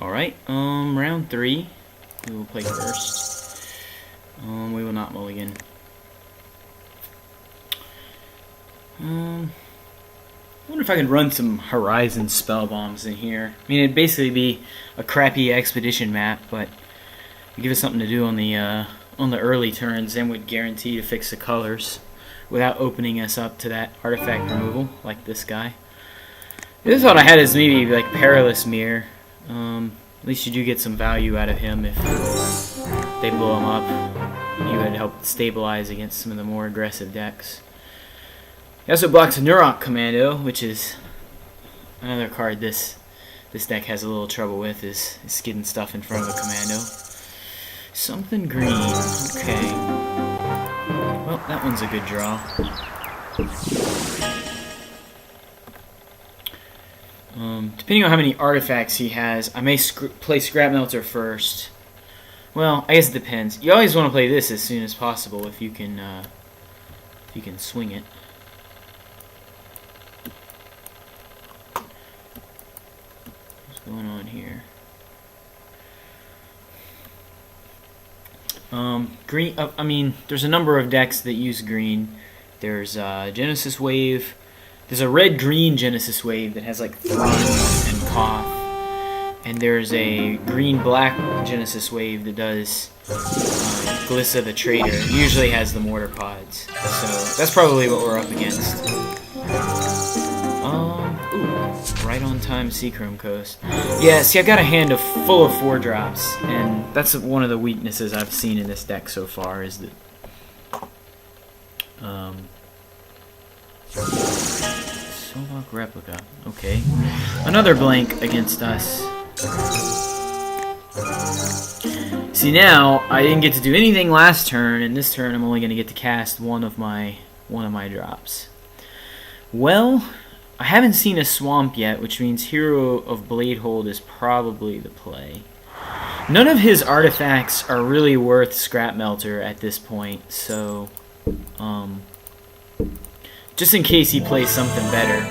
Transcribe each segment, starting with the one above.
Alright, round 3. We will play first. We will not mulligan. I wonder if I could run some Horizon spell bombs in here. I mean, it'd basically be a crappy expedition map, but it'd give us something to do on the early turns, and would guarantee to fix the colors without opening us up to that artifact removal, like this guy. The other thought I had is maybe like Perilous Mirror. At least you do get some value out of him if they blow him up. He would help stabilize against some of the more aggressive decks. He also blocks a Neurok Commando, which is another card this deck has a little trouble with, is getting stuff in front of a Commando. Something green. Okay. Well, that one's a good draw. Depending on how many artifacts he has, I may play Scrap Melter first. Well, I guess it depends. You always want to play this as soon as possible if you can swing it. What's going on here? Green. I mean, there's a number of decks that use green. There's Genesis Wave. There's a red-green Genesis Wave that has like Thrun and Koth. And there's a green-black Genesis Wave that does Glissa the Traitor. It usually has the Mortar Pods. So that's probably what we're up against. Ooh, right on time Seachrome Coast. Yeah, see, I've got a hand full of 4-drops, and that's one of the weaknesses I've seen in this deck so far, is that Solok Replica. Okay. Another blank against us. See, now I didn't get to do anything last turn, and this turn I'm only going to get to cast one of my drops. Well, I haven't seen a swamp yet, which means Hero of Bladehold is probably the play. None of his artifacts are really worth Scrap Melter at this point, so just in case he plays something better.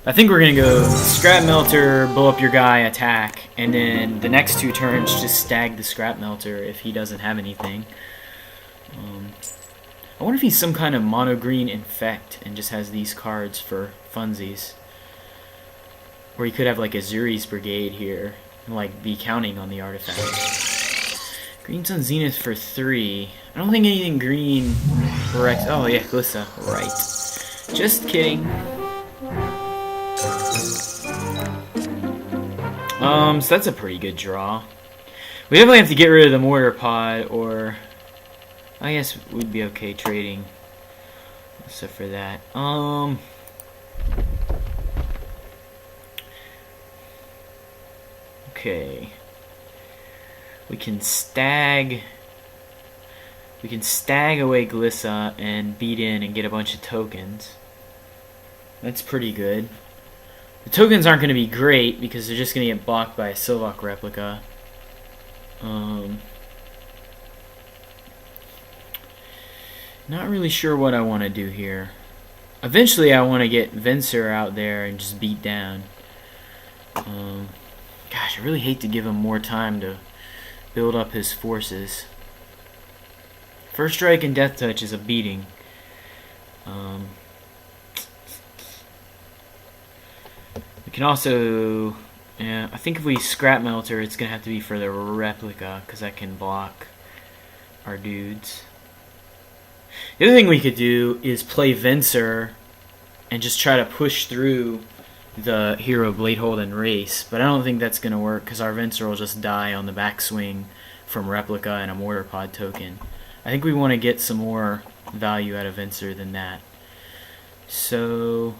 I think we're going to go Scrap Melter, blow up your guy, attack, and then the next 2 turns just stag the Scrap Melter if he doesn't have anything. I wonder if he's some kind of mono-green infect and just has these cards for funsies. Or he could have like a Zuri's Brigade here and like be counting on the artifact. Green Sun Zenith for 3. I don't think anything green correct. Oh yeah, Glissa. Right. Just kidding. So that's a pretty good draw. We definitely have to get rid of the Mortar Pod, or I guess we'd be okay trading except for that. Okay. We can stag away Glissa and beat in and get a bunch of tokens. That's pretty good. The tokens aren't going to be great because they're just going to get blocked by a Solok Replica. Not really sure what I want to do here. Eventually I want to get Venser out there and just beat down. Gosh, I really hate to give him more time to build up his forces. First Strike and Death Touch is a beating. We can also... Yeah, I think if we Scrap Melter, it's going to have to be for the Replica, because I can block our dudes. The other thing we could do is play Venser and just try to push through the Hero Bladehold and race, but I don't think that's going to work because our Venser will just die on the backswing from Replica and a Mortar Pod token. I think we want to get some more value out of Venser than that. So...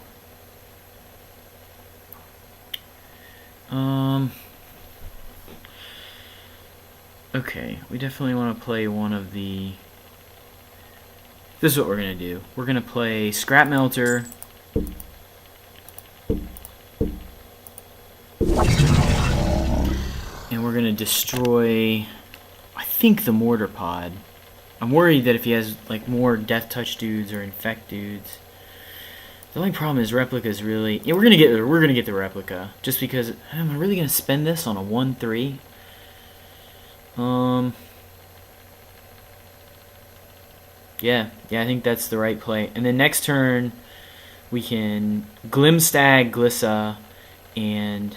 okay, we definitely want to play one of the... This is what we're going to do. We're going to play Scrap Melter. And we're going to destroy, I think, the Mortar Pod. I'm worried that if he has like more Death Touch dudes or Infect dudes, The only problem is replicas really. Yeah, we're gonna get the replica just because. Am I really gonna spend this on a 1/3? Yeah, I think that's the right play. And then next turn, we can Glimstag, Glissa, and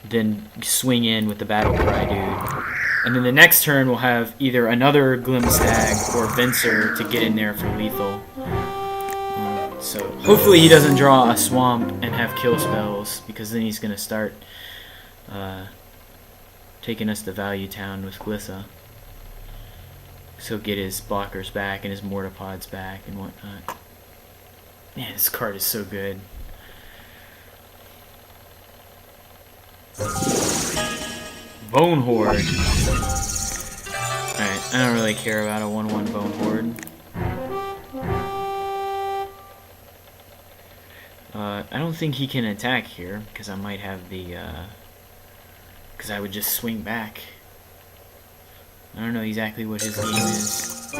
then swing in with the Battle Cry dude. And then the next turn, we'll have either another Glimstag or Venser to get in there for lethal. So hopefully he doesn't draw a Swamp and have kill spells, because then he's going to start taking us to Value Town with Glissa. So get his blockers back and his Mortapods back and whatnot. Man, this card is so good. Bone Horde. Alright, I don't really care about a 1/1 Bone Horde. I don't think he can attack here, because I might have the, because I would just swing back. I don't know exactly what his game is.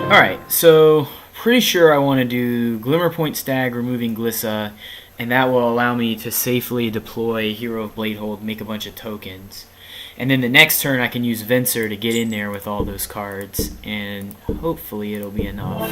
Alright, so pretty sure I want to do Glimmerpoint Stag, removing Glissa, and that will allow me to safely deploy Hero of Bladehold, make a bunch of tokens. And then the next turn I can use Venser to get in there with all those cards, and hopefully it'll be enough.